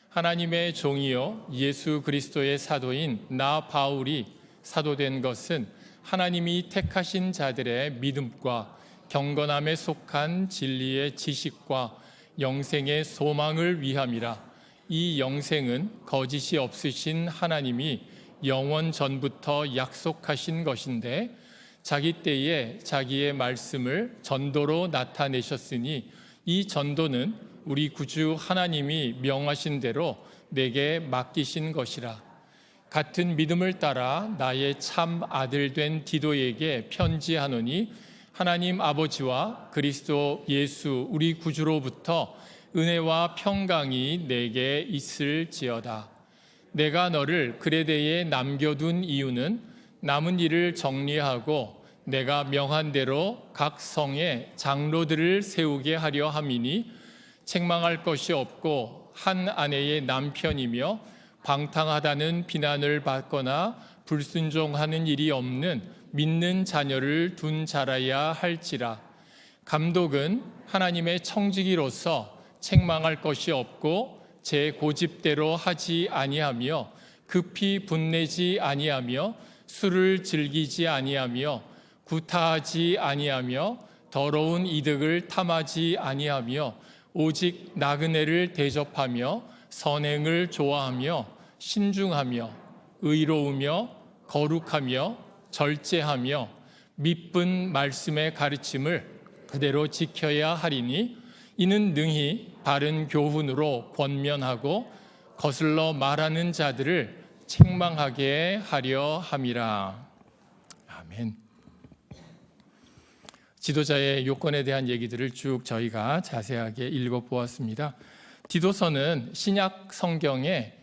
하나님의 종이요 예수 그리스도의 사도인 나 바울이 사도된 것은 하나님이 택하신 자들의 믿음과 경건함에 속한 진리의 지식과 영생의 소망을 위함이라. 이 영생은 거짓이 없으신 하나님이 영원 전부터 약속하신 것인데 자기 때에 자기의 말씀을 전도로 나타내셨으니 이 전도는 우리 구주 하나님이 명하신 대로 내게 맡기신 것이라. 같은 믿음을 따라 나의 참 아들 된 디도에게 편지하노니 하나님 아버지와 그리스도 예수 우리 구주로부터 은혜와 평강이 내게 있을지어다. 내가 너를 그레데에 남겨둔 이유는 남은 일을 정리하고 내가 명한 대로 각 성에 장로들을 세우게 하려 함이니 책망할 것이 없고 한 아내의 남편이며 방탕하다는 비난을 받거나 불순종하는 일이 없는 믿는 자녀를 둔 자라야 할지라. 감독은 하나님의 청지기로서 책망할 것이 없고 제 고집대로 하지 아니하며 급히 분내지 아니하며 술을 즐기지 아니하며 구타하지 아니하며 더러운 이득을 탐하지 아니하며 오직 나그네를 대접하며 선행을 좋아하며 신중하며 의로우며 거룩하며 절제하며 믿은 말씀의 가르침을 그대로 지켜야 하리니 이는 능히 바른 교훈으로 권면하고 거슬러 말하는 자들을 책망하게 하려 함이라. 아멘. 지도자의 요건에 대한 얘기들을 쭉 저희가 자세하게 읽어보았습니다. 디도서는 신약 성경에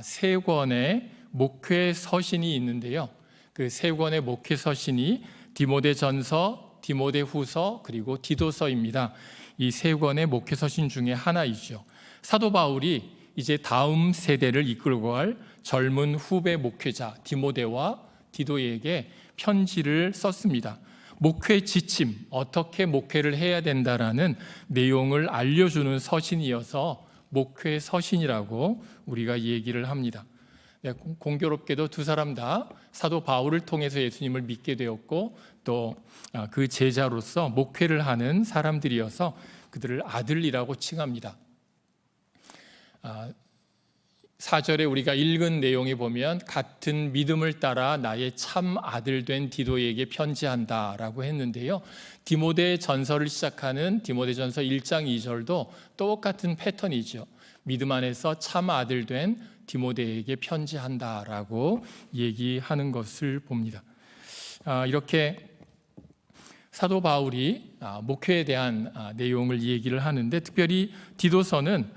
세 권의 목회 서신이 있는데요. 그 세 권의 목회 서신이 디모데전서, 디모데후서 그리고 디도서입니다. 이 세 권의 목회 서신 중에 하나이죠. 사도 바울이 이제 다음 세대를 이끌고 갈 젊은 후배 목회자 디모데와 디도에게 편지를 썼습니다. 목회 지침, 어떻게 목회를 해야 된다라는 내용을 알려주는 서신이어서 목회 서신이라고 우리가 얘기를 합니다. 공교롭게도 두 사람 다 사도 바울을 통해서 예수님을 믿게 되었고 또 그 제자로서 목회를 하는 사람들이어서 그들을 아들이라고 칭합니다. 4절에 우리가 읽은 내용에 보면 같은 믿음을 따라 나의 참 아들 된 디도에게 편지한다라고 했는데요. 디모데 전서를 시작하는 디모데전서 1장 2절도 똑같은 패턴이죠. 믿음 안에서 참 아들 된 디모데에게 편지한다라고 얘기하는 것을 봅니다. 이렇게 사도 바울이 목회에 대한 내용을 얘기를 하는데 특별히 디도서는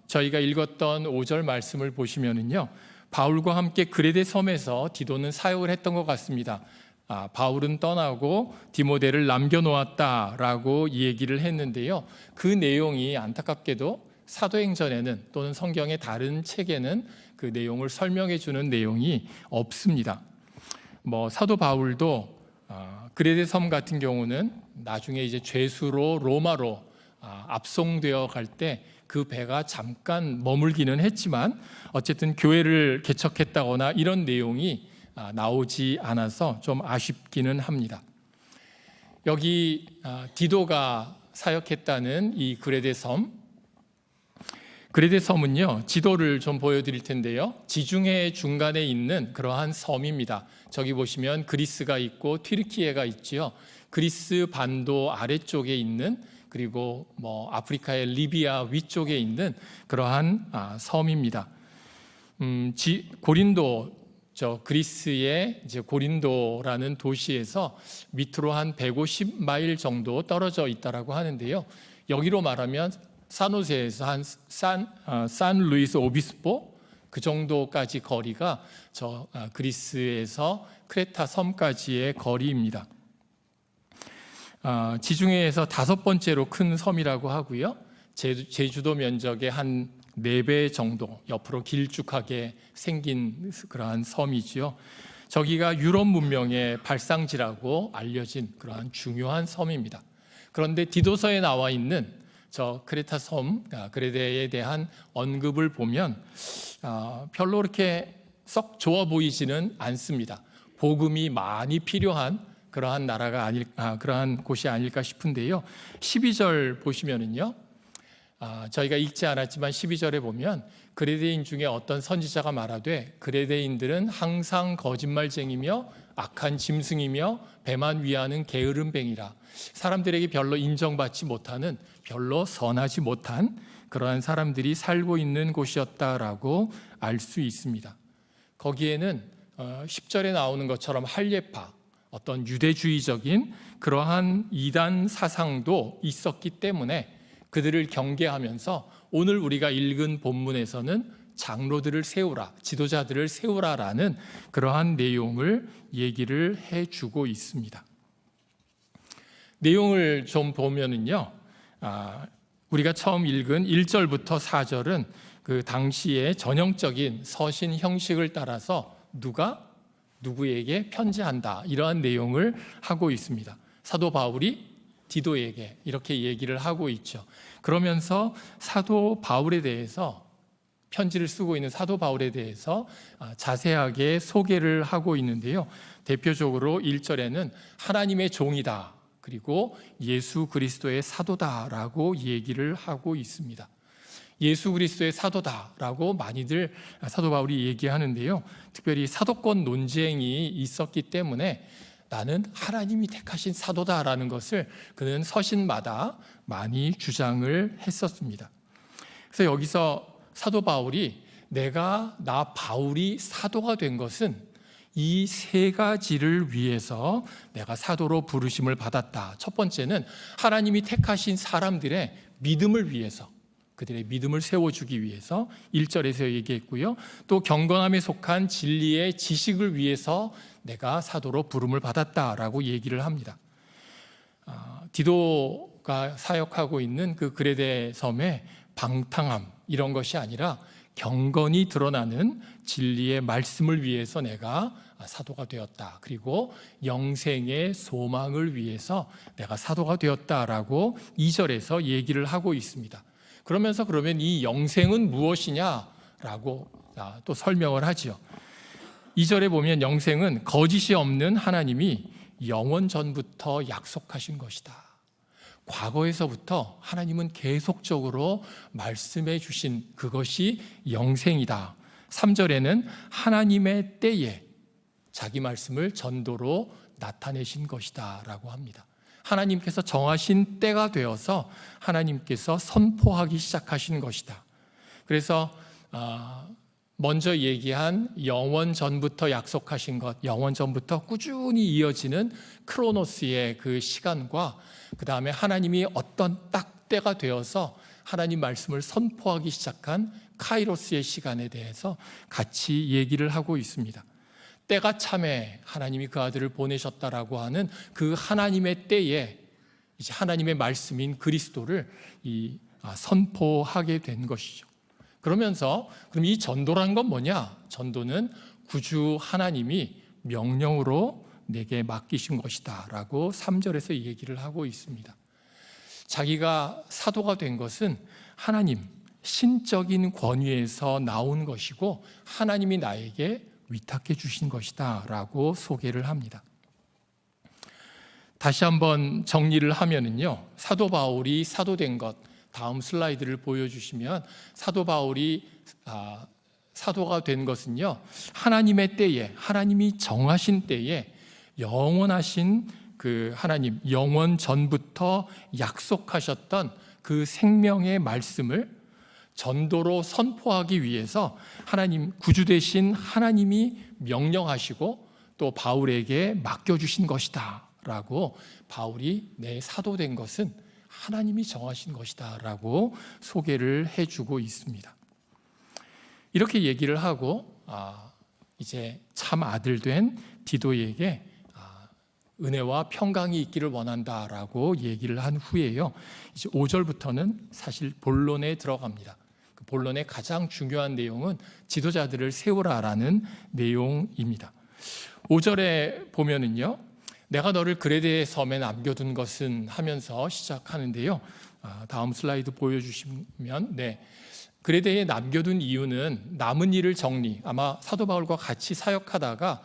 저희가 읽었던 5절 말씀을 보시면은요, 바울과 함께 그레데 섬에서 디도는 사역을 했던 것 같습니다. 바울은 떠나고 디모데를 남겨놓았다라고 얘기를 했는데요. 그 내용이 안타깝게도 사도행전에는 또는 성경의 다른 책에는 그 내용을 설명해 주는 내용이 없습니다. 사도 바울도 그레데 섬 같은 경우는 나중에 이제 죄수로 로마로 압송되어 갈 때 그 배가 잠깐 머물기는 했지만 어쨌든 교회를 개척했다거나 이런 내용이 나오지 않아서 좀 아쉽기는 합니다. 여기 디도가 사역했다는 이 그레데 섬은요, 지도를 좀 보여드릴 텐데요. 지중해 중간에 있는 그러한 섬입니다. 저기 보시면 그리스가 있고 튀르키예가 있지요. 그리스 반도 아래쪽에 있는 그리고 아프리카의 리비아 위쪽에 있는 그러한 섬입니다. 고린도 그리스의 이제 고린도라는 도시에서 밑으로 한 150마일 정도 떨어져 있다라고 하는데요. 여기로 말하면 산호세에서 한 산루이스 오비스포 그 정도까지 거리가 그리스에서 크레타 섬까지의 거리입니다. 지중해에서 5번째로 큰 섬이라고 하고요. 제주도 면적의 한 4배 정도 옆으로 길쭉하게 생긴 그러한 섬이지요. 저기가 유럽 문명의 발상지라고 알려진 그러한 중요한 섬입니다. 그런데 디도서에 나와 있는 저 크레타 섬, 그레데에 대한 언급을 보면 별로 그렇게 썩 좋아 보이지는 않습니다. 복음이 많이 필요한 그러한 나라가 그러한 곳이 아닐까 싶은데요. 12절 보시면은요, 저희가 읽지 않았지만 12절에 보면 그레데인 중에 어떤 선지자가 말하되 그레데인들은 항상 거짓말쟁이며 악한 짐승이며 배만 위하는 게으른 뱅이라. 사람들에게 별로 인정받지 못하는, 별로 선하지 못한 그러한 사람들이 살고 있는 곳이었다라고 알 수 있습니다. 거기에는 10절에 나오는 것처럼 할례파, 어떤 유대주의적인 그러한 이단 사상도 있었기 때문에 그들을 경계하면서 오늘 우리가 읽은 본문에서는 장로들을 세우라, 지도자들을 세우라라는 그러한 내용을 얘기를 해주고 있습니다. 내용을 좀 보면은요, 우리가 처음 읽은 1절부터 4절은 그 당시의 전형적인 서신 형식을 따라서 누가 누구에게 편지한다, 이러한 내용을 하고 있습니다. 사도 바울이 디도에게 이렇게 얘기를 하고 있죠. 그러면서 사도 바울에 대해서, 편지를 쓰고 있는 사도 바울에 대해서 자세하게 소개를 하고 있는데요. 대표적으로 1절에는 하나님의 종이다, 그리고 예수 그리스도의 사도다라고 얘기를 하고 있습니다. 예수 그리스도의 사도다라고 많이들 사도 바울이 얘기하는데요. 특별히 사도권 논쟁이 있었기 때문에 나는 하나님이 택하신 사도다라는 것을 그는 서신마다 많이 주장을 했었습니다. 그래서 여기서 사도 바울이 나 바울이 사도가 된 것은 이 세 가지를 위해서 내가 사도로 부르심을 받았다. 첫 번째는 하나님이 택하신 사람들의 믿음을 위해서, 그들의 믿음을 세워주기 위해서 1절에서 얘기했고요. 또 경건함에 속한 진리의 지식을 위해서 내가 사도로 부름을 받았다라고 얘기를 합니다. 디도가 사역하고 있는 그 그레데 섬의 방탕함, 이런 것이 아니라 경건이 드러나는 진리의 말씀을 위해서 내가 사도가 되었다. 그리고 영생의 소망을 위해서 내가 사도가 되었다라고 2절에서 얘기를 하고 있습니다. 그러면 이 영생은 무엇이냐라고 또 설명을 하지요. 2절에 보면 영생은 거짓이 없는 하나님이 영원 전부터 약속하신 것이다. 과거에서부터 하나님은 계속적으로 말씀해 주신 그것이 영생이다. 3절에는 하나님의 때에 자기 말씀을 전도로 나타내신 것이다 라고 합니다. 하나님께서 정하신 때가 되어서 하나님께서 선포하기 시작하신 것이다. 그래서 먼저 얘기한 영원 전부터 약속하신 것, 영원 전부터 꾸준히 이어지는 크로노스의 그 시간과 그 다음에 하나님이 어떤 딱 때가 되어서 하나님 말씀을 선포하기 시작한 카이로스의 시간에 대해서 같이 얘기를 하고 있습니다. 때가 참에 하나님이 그 아들을 보내셨다라고 하는 그 하나님의 때에 이제 하나님의 말씀인 그리스도를 선포하게 된 것이죠. 그러면서 그럼 이 전도란 건 뭐냐? 전도는 구주 하나님이 명령으로 내게 맡기신 것이다 라고 3절에서 얘기를 하고 있습니다. 자기가 사도가 된 것은 하나님 신적인 권위에서 나온 것이고 하나님이 나에게 위탁해 주신 것이다 라고 소개를 합니다. 다시 한번 정리를 하면은요, 사도 바울이 사도된 것, 다음 슬라이드를 보여주시면 사도 바울이 사도가 된 것은요, 하나님의 때에, 하나님이 정하신 때에 영원하신 그 하나님, 영원 전부터 약속하셨던 그 생명의 말씀을 전도로 선포하기 위해서 하나님, 구주 되신 하나님이 명령하시고 또 바울에게 맡겨주신 것이다 라고, 바울이 내 사도된 것은 하나님이 정하신 것이다 라고 소개를 해주고 있습니다. 이렇게 얘기를 하고 이제 참 아들 된 디도에게 은혜와 평강이 있기를 원한다라고 얘기를 한 후에요, 이제 5절부터는 사실 본론에 들어갑니다. 그 본론의 가장 중요한 내용은 지도자들을 세우라라는 내용입니다. 5절에 보면은요, 내가 너를 그레데 섬에 남겨둔 것은 하면서 시작하는데요, 다음 슬라이드 보여주시면, 그레데에 남겨둔 이유는 남은 일을 아마 사도 바울과 같이 사역하다가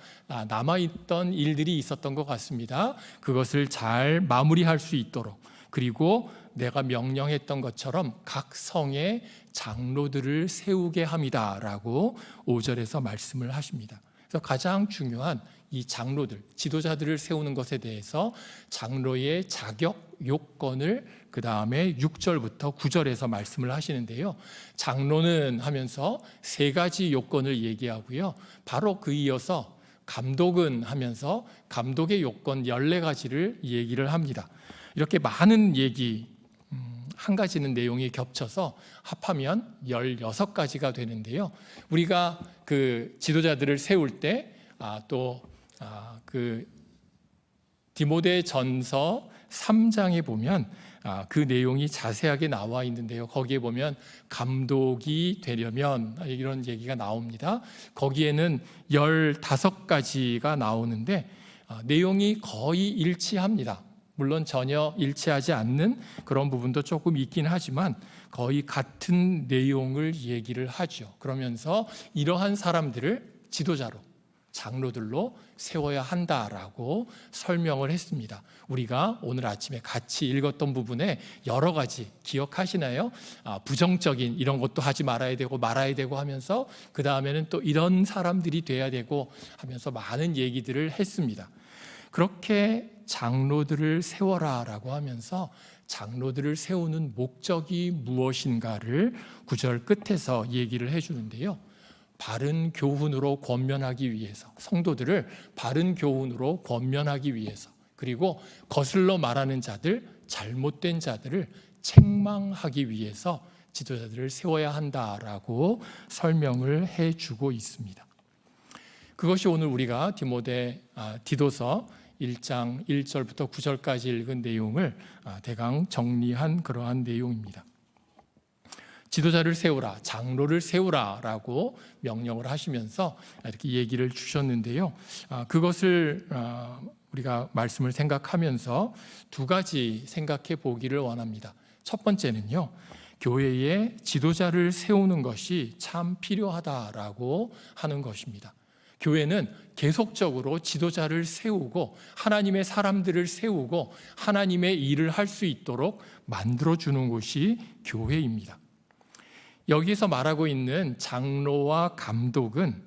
남아있던 일들이 있었던 것 같습니다. 그것을 잘 마무리할 수 있도록, 그리고 내가 명령했던 것처럼 각 성에 장로들을 세우게 함이다라고 5절에서 말씀을 하십니다. 그래서 가장 중요한 이 장로들, 지도자들을 세우는 것에 대해서 장로의 자격 요건을 그 다음에 6절부터 9절에서 말씀을 하시는데요. 장로는 하면서 세 가지 요건을 얘기하고요. 바로 그 이어서 감독은 하면서 감독의 요건 14가지를 얘기를 합니다. 이렇게 많은 얘기, 한 가지는 내용이 겹쳐서 합하면 16가지가 되는데요. 우리가 그 지도자들을 세울 때 그 디모데전서 3장에 보면 그 내용이 자세하게 나와 있는데요. 거기에 보면 감독이 되려면 이런 얘기가 나옵니다. 거기에는 15가지가 나오는데 내용이 거의 일치합니다. 물론 전혀 일치하지 않는 그런 부분도 조금 있긴 하지만 거의 같은 내용을 얘기를 하죠. 그러면서 이러한 사람들을 지도자로, 장로들로 세워야 한다라고 설명을 했습니다. 우리가 오늘 아침에 같이 읽었던 부분에 여러 가지 기억하시나요? 부정적인 이런 것도 하지 말아야 되고 하면서 그 다음에는 또 이런 사람들이 돼야 되고 하면서 많은 얘기들을 했습니다. 그렇게 장로들을 세워라라고 하면서 장로들을 세우는 목적이 무엇인가를 9절 끝에서 얘기를 해주는데요. 바른 교훈으로 권면하기 위해서, 성도들을 바른 교훈으로 권면하기 위해서, 그리고 거슬러 말하는 자들, 잘못된 자들을 책망하기 위해서 지도자들을 세워야 한다라고 설명을 해주고 있습니다. 그것이 오늘 우리가 디도서 1장 1절부터 9절까지 읽은 내용을 대강 정리한 그러한 내용입니다. 지도자를 세우라, 장로를 세우라라고 명령을 하시면서 이렇게 얘기를 주셨는데요. 그것을 우리가 말씀을 생각하면서 두 가지 생각해 보기를 원합니다. 첫 번째는요, 교회에 지도자를 세우는 것이 참 필요하다라고 하는 것입니다. 교회는 계속적으로 지도자를 세우고 하나님의 사람들을 세우고 하나님의 일을 할 수 있도록 만들어주는 곳이 교회입니다. 여기서 말하고 있는 장로와 감독은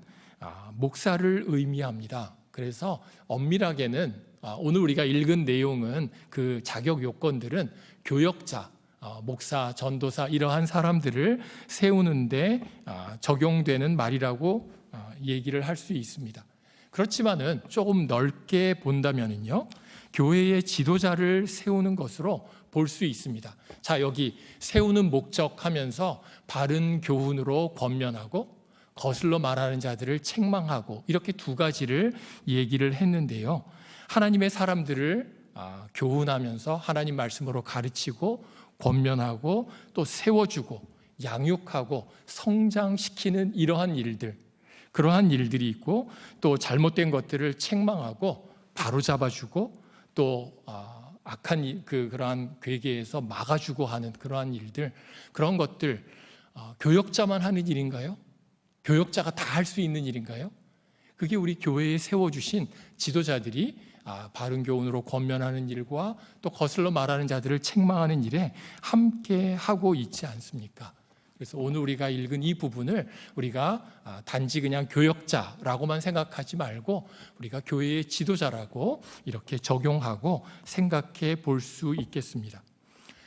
목사를 의미합니다. 그래서 엄밀하게는 오늘 우리가 읽은 내용은 그 자격 요건들은 교역자, 목사, 전도사 이러한 사람들을 세우는데 적용되는 말이라고 얘기를 할 수 있습니다. 그렇지만은 조금 넓게 본다면은요, 교회의 지도자를 세우는 것으로 볼 수 있습니다. 자, 여기 세우는 목적 하면서 바른 교훈으로 권면하고 거슬러 말하는 자들을 책망하고 이렇게 두 가지를 얘기를 했는데요. 하나님의 사람들을 교훈하면서 하나님 말씀으로 가르치고 권면하고 또 세워주고 양육하고 성장시키는 이러한 일들, 그러한 일들이 있고 또 잘못된 것들을 책망하고 바로잡아주고 또 악한 그러한 괴계에서 막아주고 하는 그러한 일들, 그런 것들 교역자만 하는 일인가요? 교역자가 다 할 수 있는 일인가요? 그게 우리 교회에 세워주신 지도자들이 바른 교훈으로 권면하는 일과 또 거슬러 말하는 자들을 책망하는 일에 함께 하고 있지 않습니까? 그래서 오늘 우리가 읽은 이 부분을 우리가 단지 그냥 교역자라고만 생각하지 말고 우리가 교회의 지도자라고 이렇게 적용하고 생각해 볼 수 있겠습니다.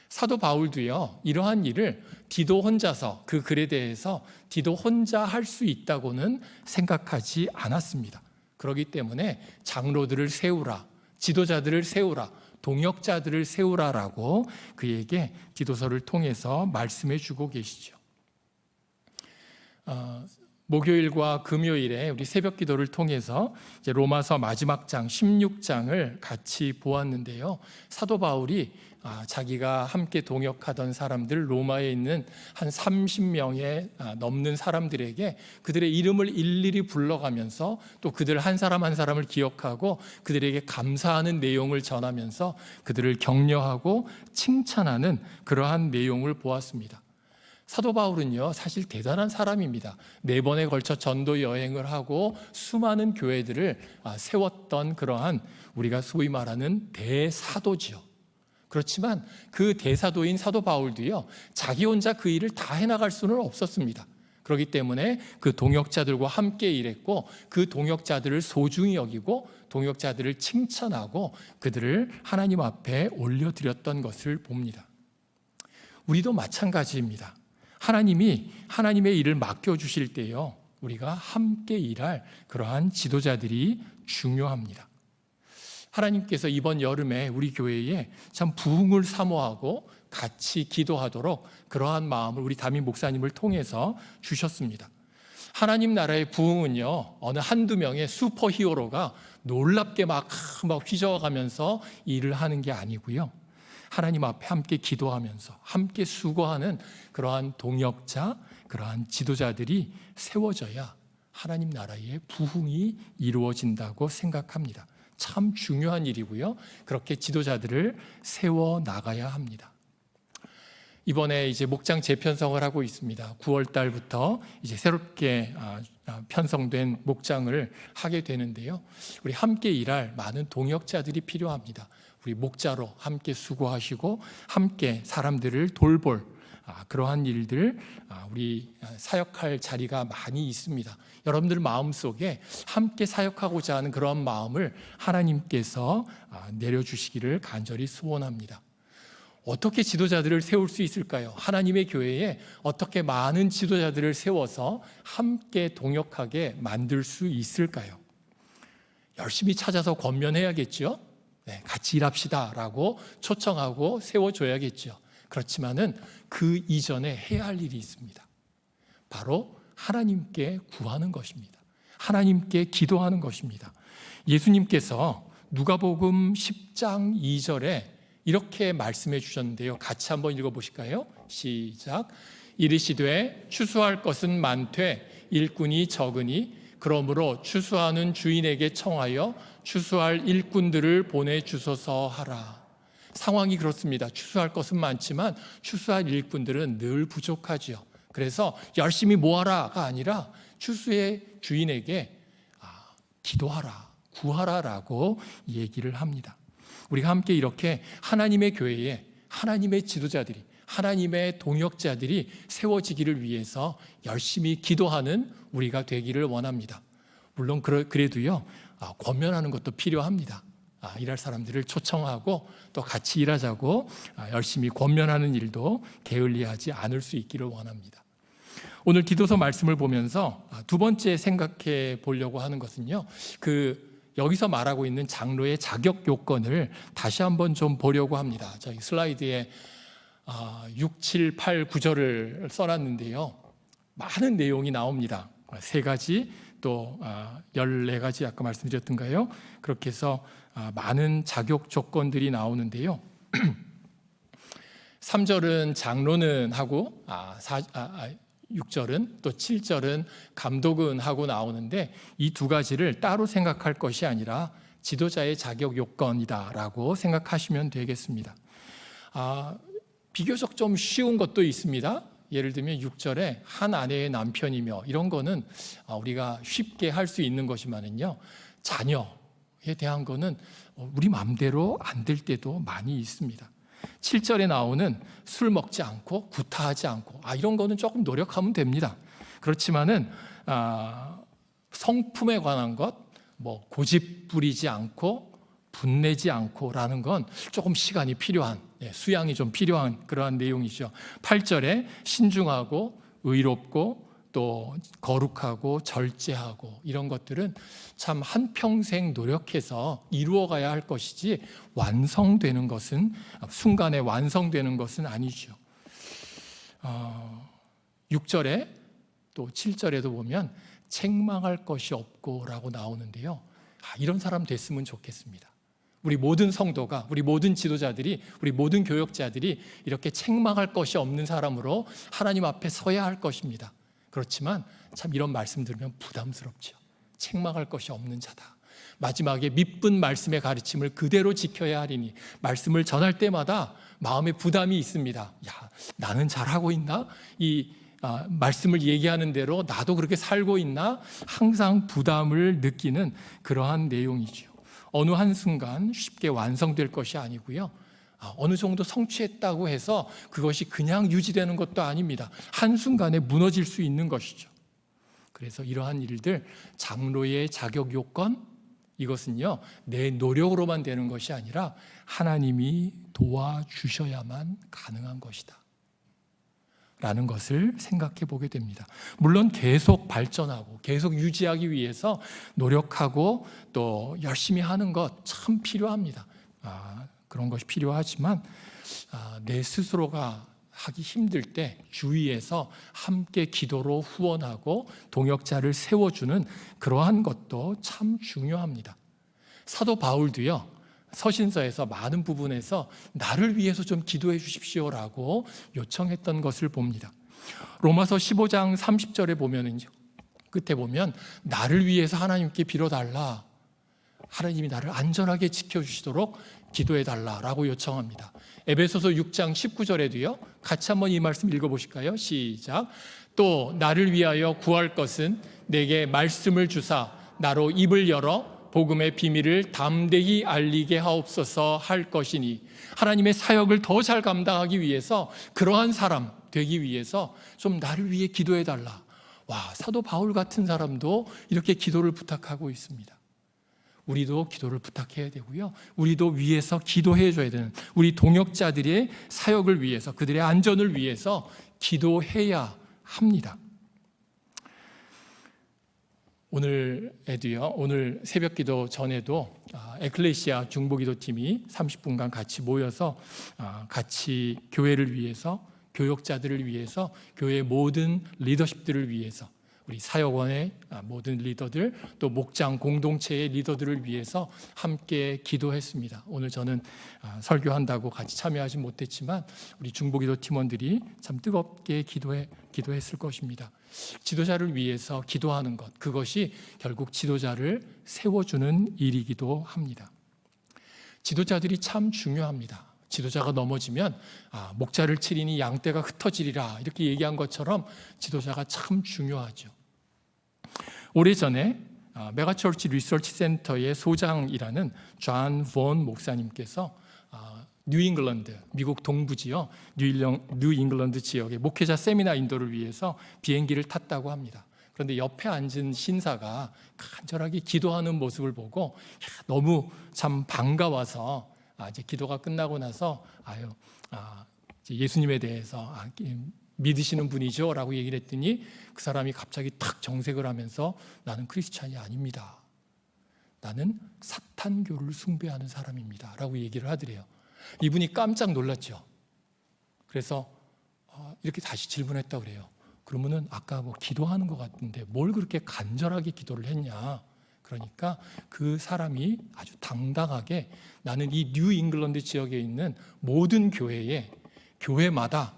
사도 바울도요, 이러한 일을 디도 혼자서, 그 글에 대해서 디도 혼자 할 수 있다고는 생각하지 않았습니다. 그렇기 때문에 장로들을 세우라, 지도자들을 세우라, 동역자들을 세우라라고 그에게 디도서를 통해서 말씀해 주고 계시죠. 목요일과 금요일에 우리 새벽 기도를 통해서 이제 로마서 마지막 장 16장을 같이 보았는데요. 사도 바울이 자기가 함께 동역하던 사람들, 로마에 있는 한 30명에 넘는 사람들에게 그들의 이름을 일일이 불러가면서 또 그들 한 사람 한 사람을 기억하고 그들에게 감사하는 내용을 전하면서 그들을 격려하고 칭찬하는 그러한 내용을 보았습니다. 사도 바울은요, 사실 대단한 사람입니다. 4번에 걸쳐 전도 여행을 하고 수많은 교회들을 세웠던 그러한 우리가 소위 말하는 대사도지요. 그렇지만 그 대사도인 사도 바울도요, 자기 혼자 그 일을 다 해나갈 수는 없었습니다. 그렇기 때문에 그 동역자들과 함께 일했고 그 동역자들을 소중히 여기고 동역자들을 칭찬하고 그들을 하나님 앞에 올려드렸던 것을 봅니다. 우리도 마찬가지입니다. 하나님이 하나님의 일을 맡겨주실 때요, 우리가 함께 일할 그러한 지도자들이 중요합니다. 하나님께서 이번 여름에 우리 교회에 참 부흥을 사모하고 같이 기도하도록 그러한 마음을 우리 담임 목사님을 통해서 주셨습니다. 하나님 나라의 부흥은요, 어느 한두 명의 슈퍼히어로가 놀랍게 막 휘저어가면서 일을 하는 게 아니고요, 하나님 앞에 함께 기도하면서 함께 수고하는 그러한 동역자, 그러한 지도자들이 세워져야 하나님 나라의 부흥이 이루어진다고 생각합니다. 참 중요한 일이고요. 그렇게 지도자들을 세워 나가야 합니다. 이번에 이제 목장 재편성을 하고 있습니다. 9월 달부터 이제 새롭게 편성된 목장을 하게 되는데요. 우리 함께 일할 많은 동역자들이 필요합니다. 우리 목자로 함께 수고하시고 함께 사람들을 돌볼 그러한 일들, 우리 사역할 자리가 많이 있습니다. 여러분들 마음속에 함께 사역하고자 하는 그런 마음을 하나님께서 내려주시기를 간절히 소원합니다. 어떻게 지도자들을 세울 수 있을까요? 하나님의 교회에 어떻게 많은 지도자들을 세워서 함께 동역하게 만들 수 있을까요? 열심히 찾아서 권면해야겠죠. 네, 같이 일합시다라고 초청하고 세워줘야겠죠. 그렇지만은 그 이전에 해야 할 일이 있습니다. 바로 하나님께 구하는 것입니다. 하나님께 기도하는 것입니다. 예수님께서 누가복음 10장 2절에 이렇게 말씀해 주셨는데요. 같이 한번 읽어보실까요? 시작. 이르시되 추수할 것은 많되 일꾼이 적으니 그러므로 추수하는 주인에게 청하여 추수할 일꾼들을 보내주소서 하라. 상황이 그렇습니다. 추수할 것은 많지만 추수할 일꾼들은 늘 부족하지요. 그래서 열심히 모아라가 아니라 추수의 주인에게 기도하라, 구하라라고 얘기를 합니다. 우리가 함께 이렇게 하나님의 교회에 하나님의 지도자들이, 하나님의 동역자들이 세워지기를 위해서 열심히 기도하는 우리가 되기를 원합니다. 물론 그래도요, 권면하는 것도 필요합니다. 일할 사람들을 초청하고 또 같이 일하자고 열심히 권면하는 일도 게을리하지 않을 수 있기를 원합니다. 오늘 기도서 말씀을 보면서 두 번째 생각해 보려고 하는 것은요, 여기서 말하고 있는 장로의 자격 요건을 다시 한번 좀 보려고 합니다. 저희 슬라이드에 6, 7, 8, 9절을 써놨는데요. 많은 내용이 나옵니다. 3가지 또 14가지 아까 말씀드렸던가요? 그렇게 해서 많은 자격 조건들이 나오는데요. 3절은 장로는 하고 6절은 또 7절은 감독은 하고 나오는데 이 2가지를 따로 생각할 것이 아니라 지도자의 자격 요건이다라고 생각하시면 되겠습니다. 비교적 좀 쉬운 것도 있습니다. 예를 들면 6절에 한 아내의 남편이며 이런 거는 우리가 쉽게 할 수 있는 것이면은요, 자녀에 대한 거는 우리 마음대로 안 될 때도 많이 있습니다. 7절에 나오는 술 먹지 않고 구타하지 않고 이런 거는 조금 노력하면 됩니다. 그렇지만은 성품에 관한 것, 고집 부리지 않고 분내지 않고라는 건 조금 시간이 필요한, 수양이 좀 필요한 그러한 내용이죠. 8절에 신중하고 의롭고 또 거룩하고 절제하고 이런 것들은 참 한평생 노력해서 이루어가야 할 것이지 완성되는 것은, 순간에 완성되는 것은 아니죠. 6절에 또 7절에도 보면 책망할 것이 없고라고 나오는데요. 이런 사람 됐으면 좋겠습니다. 우리 모든 성도가, 우리 모든 지도자들이, 우리 모든 교역자들이 이렇게 책망할 것이 없는 사람으로 하나님 앞에 서야 할 것입니다. 그렇지만 참 이런 말씀 들으면 부담스럽죠. 책망할 것이 없는 자다. 마지막에 믿은 말씀의 가르침을 그대로 지켜야 하리니, 말씀을 전할 때마다 마음에 부담이 있습니다. 야, 나는 잘하고 있나? 말씀을 얘기하는 대로 나도 그렇게 살고 있나? 항상 부담을 느끼는 그러한 내용이죠. 어느 한순간 쉽게 완성될 것이 아니고요. 어느 정도 성취했다고 해서 그것이 그냥 유지되는 것도 아닙니다. 한순간에 무너질 수 있는 것이죠. 그래서 이러한 일들, 장로의 자격 요건, 이것은요, 내 노력으로만 되는 것이 아니라 하나님이 도와주셔야만 가능한 것이다 라는 것을 생각해 보게 됩니다. 물론 계속 발전하고 계속 유지하기 위해서 노력하고 또 열심히 하는 것 참 필요합니다. 그런 것이 필요하지만 내 스스로가 하기 힘들 때 주위에서 함께 기도로 후원하고 동역자를 세워주는 그러한 것도 참 중요합니다. 사도 바울도요, 서신서에서 많은 부분에서 나를 위해서 좀 기도해 주십시오라고 요청했던 것을 봅니다. 로마서 15장 30절에 보면은요, 끝에 보면 나를 위해서 하나님께 빌어달라, 하나님이 나를 안전하게 지켜주시도록 기도해달라라고 요청합니다. 에베소서 6장 19절에도요, 같이 한번 이 말씀 읽어보실까요? 시작. 또 나를 위하여 구할 것은 내게 말씀을 주사 나로 입을 열어 복음의 비밀을 담대히 알리게 하옵소서 할 것이니, 하나님의 사역을 더 잘 감당하기 위해서, 그러한 사람 되기 위해서 좀 나를 위해 기도해달라. 사도 바울 같은 사람도 이렇게 기도를 부탁하고 있습니다. 우리도 기도를 부탁해야 되고요, 우리도 위해서 기도해 줘야 되는, 우리 동역자들의 사역을 위해서, 그들의 안전을 위해서 기도해야 합니다. 오늘에도요, 오늘 새벽기도 전에도 에클레시아 중보기도팀이 30분간 같이 모여서 같이 교회를 위해서, 교역자들을 위해서, 교회의 모든 리더십들을 위해서, 우리 사역원의 모든 리더들, 또 목장 공동체의 리더들을 위해서 함께 기도했습니다. 오늘 저는 설교한다고 같이 참여하지 못했지만 우리 중보기도 팀원들이 참 뜨겁게 기도했을 것입니다. 지도자를 위해서 기도하는 것, 그것이 결국 지도자를 세워주는 일이기도 합니다. 지도자들이 참 중요합니다. 지도자가 넘어지면 목자를 치리니 양떼가 흩어지리라, 이렇게 얘기한 것처럼 지도자가 참 중요하죠. 오래전에 메가처치 리서치 센터의 소장이라는 존 본 목사님께서 뉴잉글랜드, 미국 동부지역 뉴잉글랜드 지역의 목회자 세미나 인도를 위해서 비행기를 탔다고 합니다. 그런데 옆에 앉은 신사가 간절하게 기도하는 모습을 보고 너무 참 반가워서 이제 기도가 끝나고 나서 예수님에 대해서 믿으시는 분이죠 라고 얘기를 했더니 그 사람이 갑자기 탁 정색을 하면서 나는 크리스찬이 아닙니다, 나는 사탄교를 숭배하는 사람입니다 라고 얘기를 하더래요. 이분이 깜짝 놀랐죠. 그래서 이렇게 다시 질문했다고 그래요. 그러면은 아까 기도하는 것 같은데 뭘 그렇게 간절하게 기도를 했냐. 그러니까 그 사람이 아주 당당하게 나는 이 뉴 잉글랜드 지역에 있는 모든 교회마다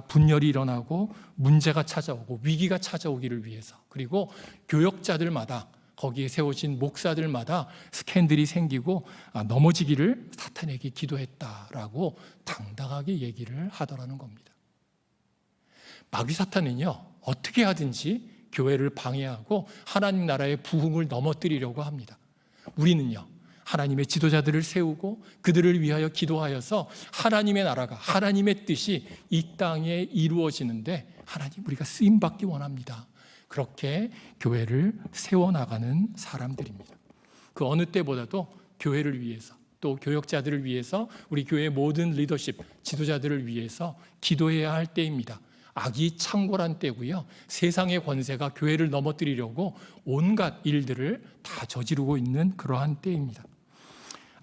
분열이 일어나고 문제가 찾아오고 위기가 찾아오기를 위해서, 그리고 교역자들마다, 거기에 세워진 목사들마다 스캔들이 생기고 넘어지기를 사탄에게 기도했다라고 당당하게 얘기를 하더라는 겁니다. 마귀 사탄은요, 어떻게 하든지 교회를 방해하고 하나님 나라의 부흥을 넘어뜨리려고 합니다. 우리는요, 하나님의 지도자들을 세우고 그들을 위하여 기도하여서 하나님의 나라가, 하나님의 뜻이 이 땅에 이루어지는데 하나님, 우리가 쓰임받기 원합니다. 그렇게 교회를 세워나가는 사람들입니다. 그 어느 때보다도 교회를 위해서, 또 교역자들을 위해서, 우리 교회의 모든 리더십, 지도자들을 위해서 기도해야 할 때입니다. 악이 창궐한 때고요, 세상의 권세가 교회를 넘어뜨리려고 온갖 일들을 다 저지르고 있는 그러한 때입니다.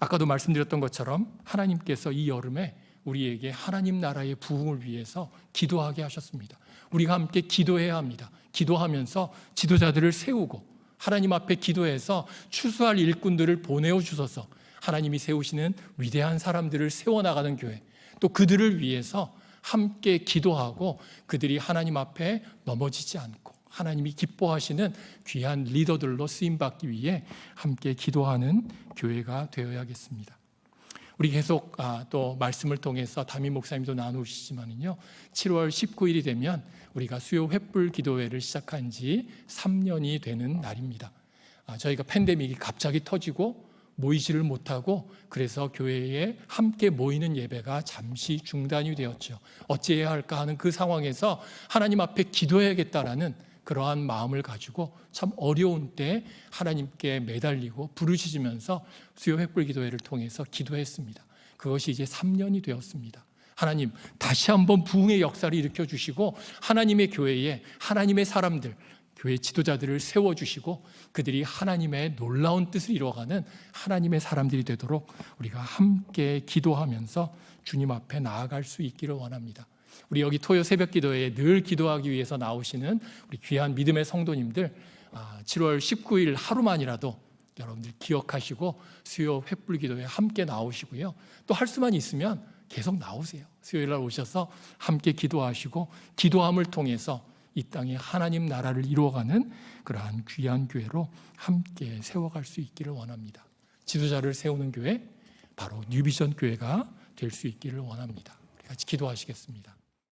아까도 말씀드렸던 것처럼 하나님께서 이 여름에 우리에게 하나님 나라의 부흥을 위해서 기도하게 하셨습니다. 우리가 함께 기도해야 합니다. 기도하면서 지도자들을 세우고 하나님 앞에 기도해서 추수할 일꾼들을 보내어 주셔서 하나님이 세우시는 위대한 사람들을 세워나가는 교회, 또 그들을 위해서 함께 기도하고 그들이 하나님 앞에 넘어지지 않고 하나님이 기뻐하시는 귀한 리더들로 쓰임받기 위해 함께 기도하는 교회가 되어야겠습니다. 우리 계속 또 말씀을 통해서 담임 목사님도 나누시지만요, 7월 19일이 되면 우리가 수요 횃불 기도회를 시작한 지 3년이 되는 날입니다. 저희가 팬데믹이 갑자기 터지고 모이지를 못하고 그래서 교회에 함께 모이는 예배가 잠시 중단이 되었죠. 어찌해야 할까 하는 그 상황에서 하나님 앞에 기도해야겠다라는 그러한 마음을 가지고 참 어려운 때 하나님께 매달리고 부르짖으면서 수요 횃불 기도회를 통해서 기도했습니다. 그것이 이제 3년이 되었습니다. 하나님, 다시 한번 부흥의 역사를 일으켜 주시고 하나님의 교회에 하나님의 사람들, 교회 지도자들을 세워주시고 그들이 하나님의 놀라운 뜻을 이루어가는 하나님의 사람들이 되도록 우리가 함께 기도하면서 주님 앞에 나아갈 수 있기를 원합니다. 우리 여기 토요 새벽 기도회에 늘 기도하기 위해서 나오시는 우리 귀한 믿음의 성도님들, 7월 19일 하루만이라도 여러분들 기억하시고 수요 횃불 기도회에 함께 나오시고요. 또 할 수만 있으면 계속 나오세요. 수요일 날 오셔서 함께 기도하시고 기도함을 통해서 이 땅에 하나님 나라를 이루어가는 그러한 귀한 교회로 함께 세워갈 수 있기를 원합니다. 지도자를 세우는 교회, 바로 뉴비전 교회가 될 수 있기를 원합니다. 같이 기도하시겠습니다.